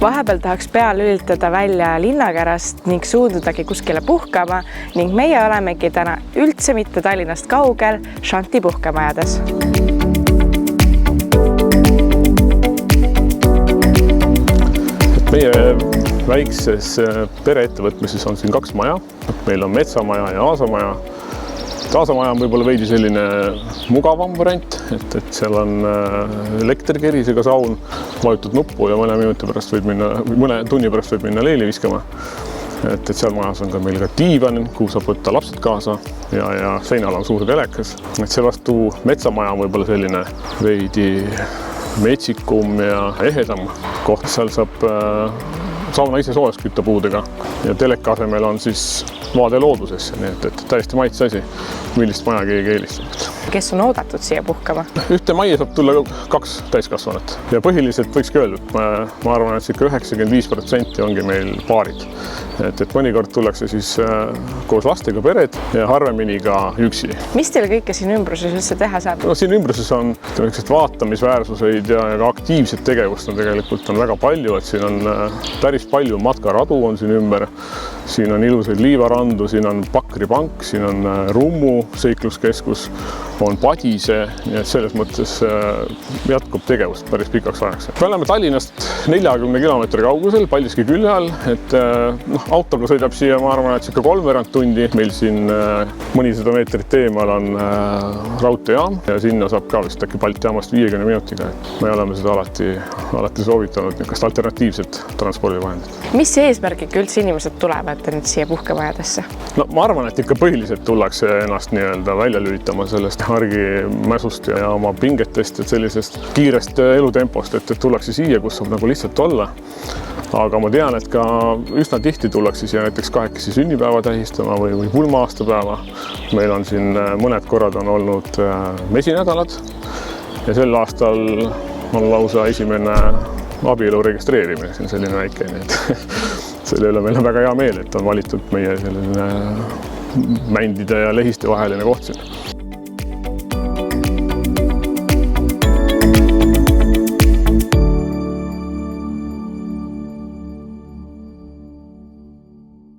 Vahepeal tahaks pea lülitada välja linnakärast ning suundudagi kuskile puhkama ning meie olemegi täna üldse mitte Tallinnast kaugel Shanti puhkemajades. Meie väikses pereettevõtmises on siin 2 maja. Meil on metsamaja ja aasamaja. Aasamaja on võib-olla veidi selline mugavam variant, et seal on elektrikerisega saun, vajutad nuppu ja mõne tunni pärast võib minna leili viskama. Et seal majas on ka meil ka diivan, kuhu saab võtta lapsed kaasa ja seinal on suur telekas. Et seevastu metsamaja on võib-olla selline veidi metsikum ja ehedam koht. Seal saab sauna ise soojaks kütta puudega ja teleka asemel on siis vaade loodusesse, nii et täiesti maitse asi, millist maja keegi eelistab. Kes on oodatud siia puhkama? Ühte majja saab tulla 2 täiskasvanut ja põhiliselt võikski öelda, et ma arvan, et 95% ongi meil paarid. Et mõnikord tullakse siis koos lastega pered ja harvemini ka üksi. Mis teil kõike siin ümbruses üldse teha saab? No, siin ümbruses on vaatamisväärsuseid ja ka aktiivset tegevust on tegelikult väga palju, et siin on päris palju matkaradu on siin ümber. Siin on ilusaid liivarandu, siin on Pakripank, siin on Rummu seikluskeskus, on Padise, nii et selles mõttes jätkub tegevust päris pikaks ajaks. Me oleme Tallinnast 40 kilomeetri kaugusel Paldiski külje all, et autoga sõidab siia, ma arvan, et 3 tundi. Meil siin mõnisada meetrit eemal on raudteejaam ja sinna saab ka vist äkki Balti jaamast 50 minutiga. Me oleme seda alati soovitanud niisugust alternatiivset transpordivahendit. Mis eesmärgiga üldse inimesed tulevad nüüd siia puhkemajadesse? No, ma arvan, et ikka põhiliselt tullakse ennast välja lülitama sellest argimäsust ja oma pingetest ja sellisest kiirest elutempost, et tullakse siia, kus saab lihtsalt olla. Aga ma tean, et ka üsna tihti tullakse siia näiteks 2 sünnipäeva tähistama või pulma-aastapäeva. Meil on siin mõned korrad on olnud mesinädalad ja sel aastal on lausa esimene abielu registreerimine, see on selline väike, selle üle meil on väga hea meel, et on valitud meie selline mändide ja lehiste vaheline koht siin.